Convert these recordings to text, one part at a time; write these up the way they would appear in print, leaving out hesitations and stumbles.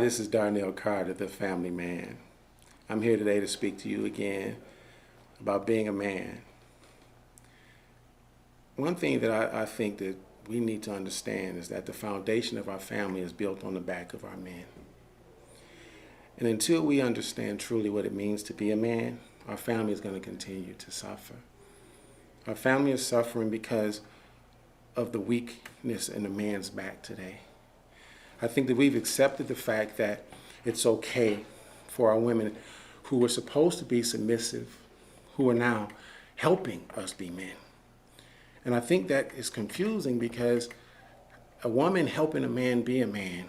this is Darnell Carter, the family man. I'm here today to speak to you again about being a man. One thing that I think that we need to understand is that the foundation of our family is built on the back of our men. And until we understand truly what it means to be a man, our family is going to continue to suffer. Our family is suffering because of the weakness in the man's back today. I think that we've accepted the fact that it's okay for our women who were supposed to be submissive, who are now helping us be men. And I think that is confusing because a woman helping a man be a man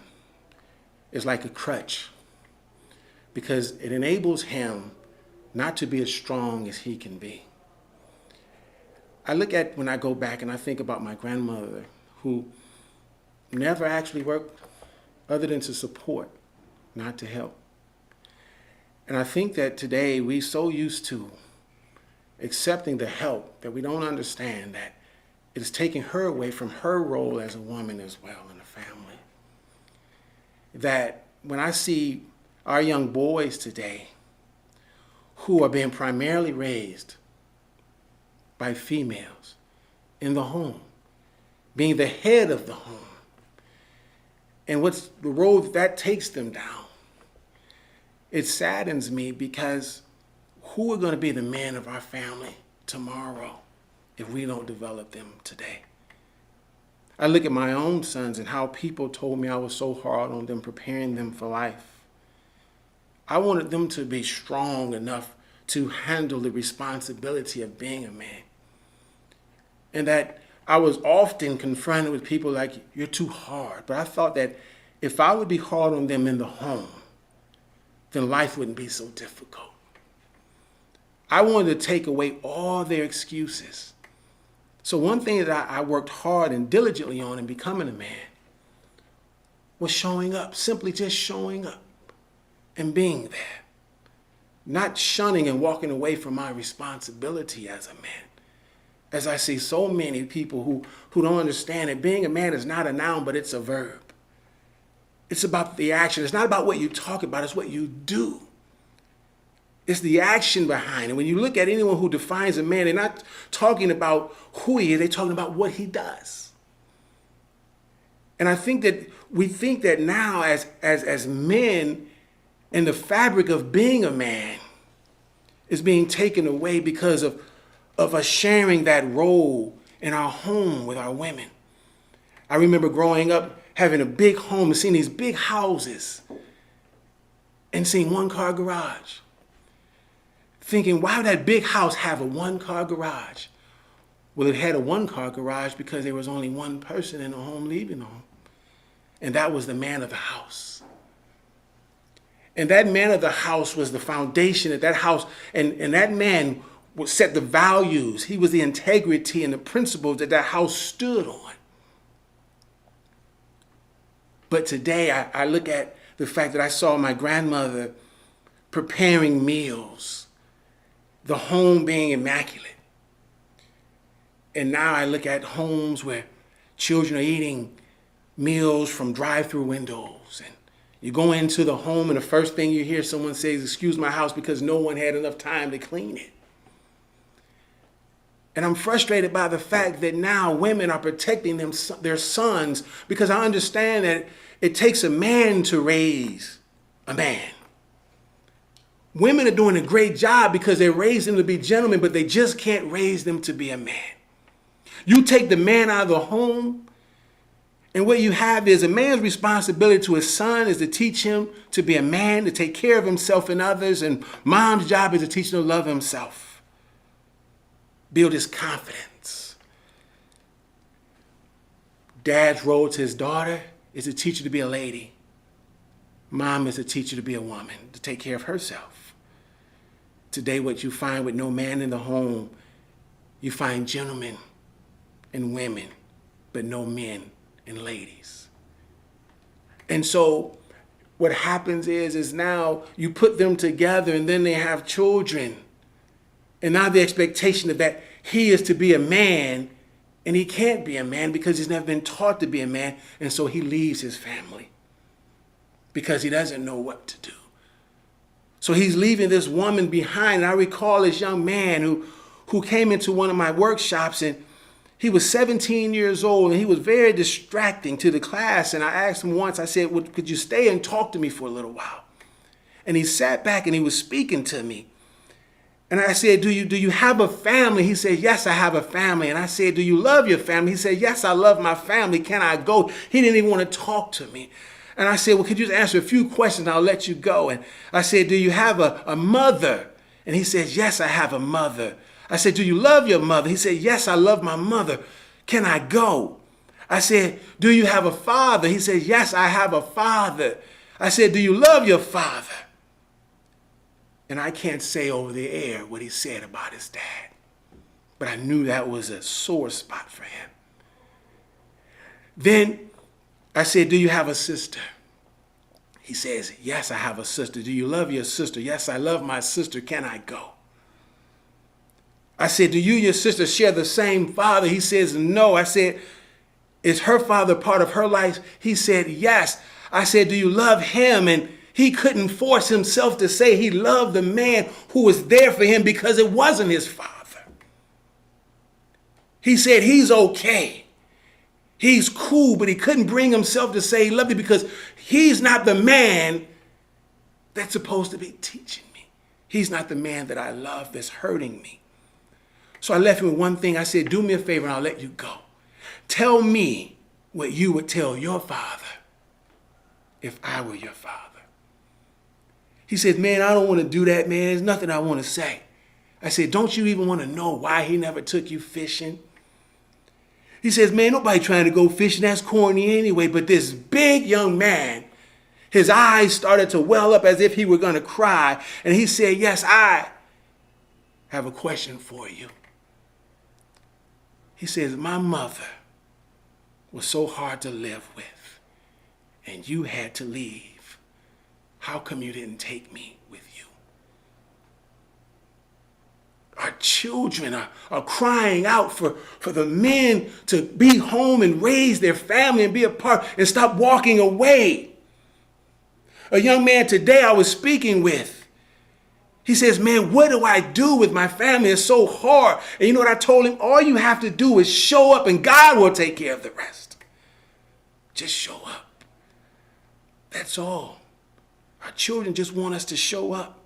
is like a crutch, because it enables him not to be as strong as he can be. I look at when I go back and I think about my grandmother, who never actually worked other than to support, not to help. And I think that today we're so used to accepting the help that we don't understand that it is taking her away from her role as a woman as well in the family. That when I see our young boys today who are being primarily raised by females in the home, being the head of the home, and what's the road that takes them down, it saddens me, because who are going to be the men of our family tomorrow if we don't develop them today? I look at my own sons and how people told me I was so hard on them, preparing them for life. I wanted them to be strong enough to handle the responsibility of being a man. And that I was often confronted with people like, you're too hard. But I thought that if I would be hard on them in the home, then life wouldn't be so difficult. I wanted to take away all their excuses. So one thing that I worked hard and diligently on in becoming a man was showing up, simply just showing up and being there. Not shunning and walking away from my responsibility as a man. As I see so many people who don't understand that being a man is not a noun, but it's a verb. It's about the action. It's not about what you talk about, it's what you do. It's the action behind it. When you look at anyone who defines a man, they're not talking about who he is, they're talking about what he does. And I think that we think that now as men, and the fabric of being a man is being taken away because of us sharing that role in our home with our women. I remember growing up, having a big home and seeing these big houses and seeing one-car garage. Thinking, why would that big house have a one-car garage? Well, it had a one-car garage because there was only one person in the home leaving the home. And that was the man of the house. And that man of the house was the foundation of that house. And that man would set the values. He was the integrity and the principles that that house stood on. But today I look at the fact that I saw my grandmother preparing meals, the home being immaculate. And now I look at homes where children are eating meals from drive-through windows. And you go into the home and the first thing you hear someone say is, "Excuse my house," because no one had enough time to clean it. And I'm frustrated by the fact that now women are protecting their sons, because I understand that it takes a man to raise a man. Women are doing a great job because they raise them to be gentlemen, but they just can't raise them to be a man. You take the man out of the home, and what you have is a man's responsibility to his son is to teach him to be a man, to take care of himself and others, and mom's job is to teach him to love himself, build his confidence. Dad's role to his daughter is to teach her to be a lady. Mom is to teach her to be a woman, to take care of herself. Today, what you find with no man in the home, you find gentlemen and women, but no men and ladies. And so what happens is now you put them together and then they have children. And now the expectation of that he is to be a man, and he can't be a man because he's never been taught to be a man. And so he leaves his family because he doesn't know what to do. So he's leaving this woman behind. And I recall this young man who came into one of my workshops, and he was 17 years old, and he was very distracting to the class. And I asked him once, I said, well, could you stay and talk to me for a little while? And he sat back and he was speaking to me. And I said, do you have a family? He said, yes, I have a family. And I said, do you love your family? He said, yes, I love my family. Can I go? He didn't even want to talk to me. And I said, well, could you just answer a few questions and I'll let you go? And I said, do you have a mother? And he said, yes, I have a mother. I said, do you love your mother? He said, yes, I love my mother. Can I go? I said, do you have a father? He said, yes, I have a father. I said, do you love your father? And I can't say over the air what he said about his dad, but I knew that was a sore spot for him. Then I said, do you have a sister? He says, yes, I have a sister. Do you love your sister? Yes, I love my sister. Can I go? I said, do you and your sister share the same father? He says, no. I said, is her father part of her life? He said, yes. I said, do you love him? And he couldn't force himself to say he loved the man who was there for him because it wasn't his father. He said he's okay. He's cool, but he couldn't bring himself to say he loved me because he's not the man that's supposed to be teaching me. He's not the man that I love that's hurting me. So I left him with one thing. I said, do me a favor and I'll let you go. Tell me what you would tell your father if I were your father. He said, man, I don't want to do that, man. There's nothing I want to say. I said, don't you even want to know why he never took you fishing? He says, man, nobody trying to go fishing. That's corny anyway. But this big young man, his eyes started to well up as if he were going to cry. And he said, yes, I have a question for you. He says, my mother was so hard to live with, and you had to leave. How come you didn't take me with you? Our children are crying out for the men to be home and raise their family and be a part and stop walking away. A young man today I was speaking with, he says, man, what do I do with my family? It's so hard. And you know what I told him? All you have to do is show up and God will take care of the rest. Just show up. That's all. Our children just want us to show up.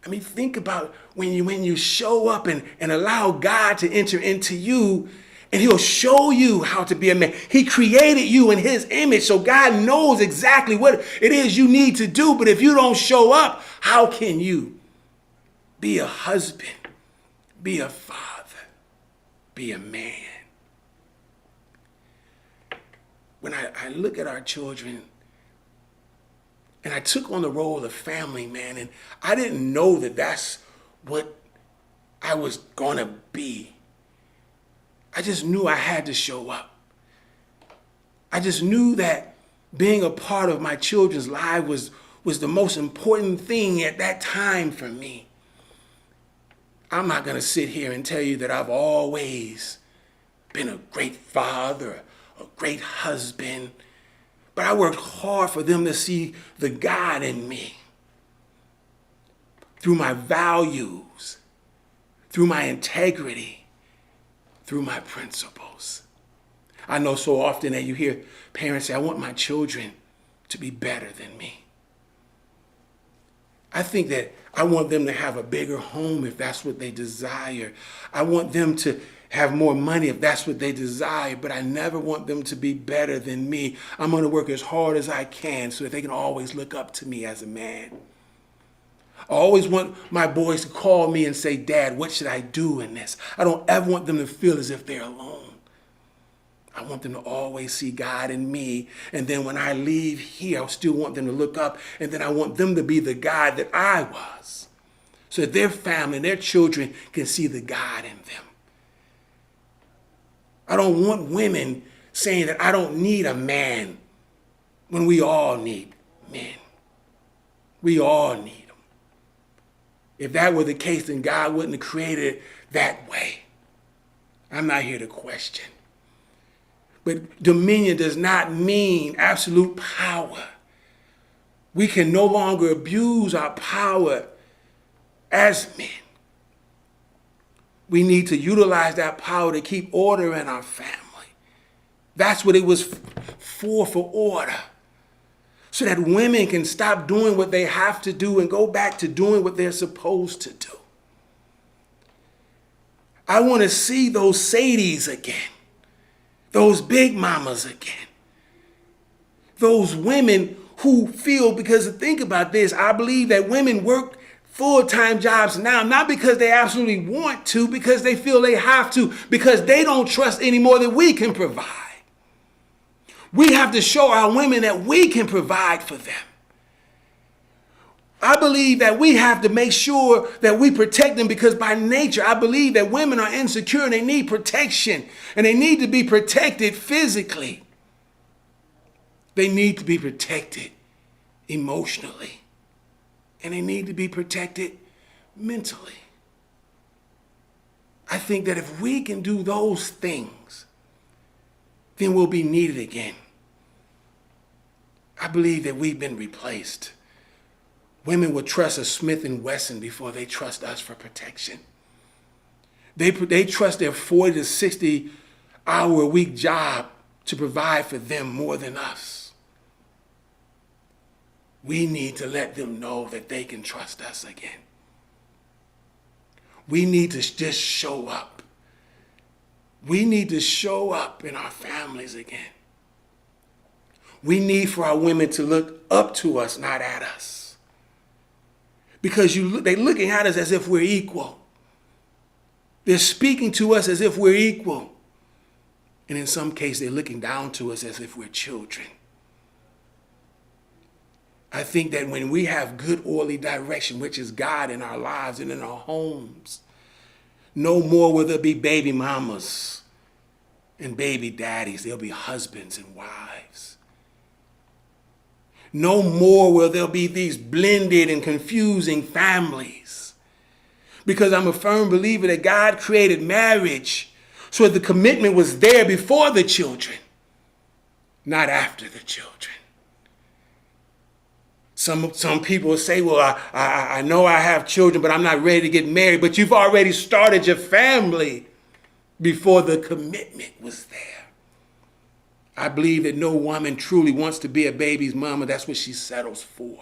I mean, think about when you show up and allow God to enter into you, and he'll show you how to be a man. He created you in his image, so God knows exactly what it is you need to do. But if you don't show up, how can you be a husband, be a father, be a man? When I look at our children, and I took on the role of family man, and I didn't know that that's what I was going to be. I just knew I had to show up. I just knew that being a part of my children's lives was the most important thing at that time for me. I'm not going to sit here and tell you that I've always been a great father, a great husband, but I worked hard for them to see the God in me through my values, through my integrity, through my principles. I know so often that you hear parents say, I want my children to be better than me. I think that I want them to have a bigger home if that's what they desire. I want them to have more money if that's what they desire, but I never want them to be better than me. I'm going to work as hard as I can so that they can always look up to me as a man. I always want my boys to call me and say, Dad, what should I do in this? I don't ever want them to feel as if they're alone. I want them to always see God in me. And then when I leave here, I still want them to look up, and then I want them to be the God that I was, so that their family and their children can see the God in them. I don't want women saying that I don't need a man when we all need men. We all need them. If that were the case, then God wouldn't have created it that way. I'm not here to question. But dominion does not mean absolute power. We can no longer abuse our power as men. We need to utilize that power to keep order in our family. That's what it was for order. So that women can stop doing what they have to do and go back to doing what they're supposed to do. I want to see those Sadies again, those big mamas again, those women who feel, because think about this, I believe that women work full-time jobs now, not because they absolutely want to, because they feel they have to, because they don't trust anymore that we can provide. We have to show our women that we can provide for them. I believe that we have to make sure that we protect them, because by nature, I believe that women are insecure and they need protection, and they need to be protected physically. They need to be protected emotionally, and they need to be protected mentally. I think that if we can do those things, then we'll be needed again. I believe that we've been replaced. Women will trust a Smith & Wesson before they trust us for protection. They trust their 40 to 60 hour a week job to provide for them more than us. We need to let them know that they can trust us again. We need to just show up. We need to show up in our families again. We need for our women to look up to us, not at us. Because they're looking at us as if we're equal. They're speaking to us as if we're equal. And in some cases, they're looking down to us as if we're children. I think that when we have good orderly direction, which is God in our lives and in our homes, no more will there be baby mamas and baby daddies. There'll be husbands and wives. No more will there be these blended and confusing families. Because I'm a firm believer that God created marriage so that the commitment was there before the children, not after the children. Some people say, well, I know I have children, but I'm not ready to get married. But you've already started your family before the commitment was there. I believe that no woman truly wants to be a baby's mama. That's what she settles for.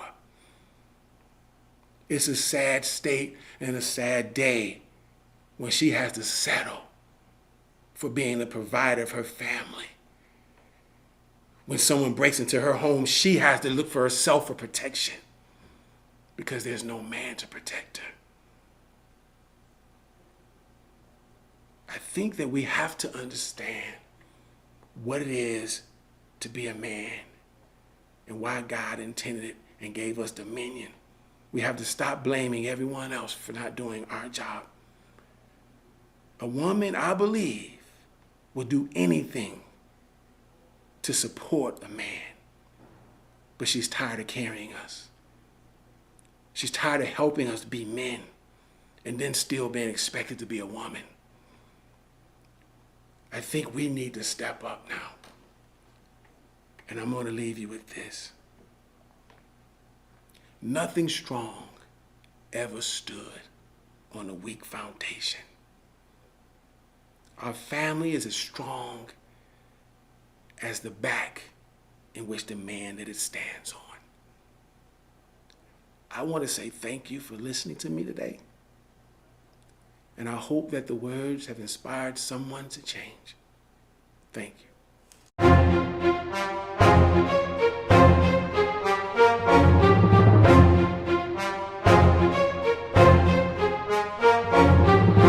It's a sad state and a sad day when she has to settle for being the provider of her family. When someone breaks into her home, she has to look for herself for protection because there's no man to protect her. I think that we have to understand what it is to be a man and why God intended it and gave us dominion. We have to stop blaming everyone else for not doing our job. A woman, I believe, will do anything to support a man, but she's tired of carrying us. She's tired of helping us be men and then still being expected to be a woman. I think we need to step up now. And I'm going to leave you with this. Nothing strong ever stood on a weak foundation. Our family is as strong as the back in which the man that it stands on. I want to say thank you for listening to me today. And I hope that the words have inspired someone to change. Thank you.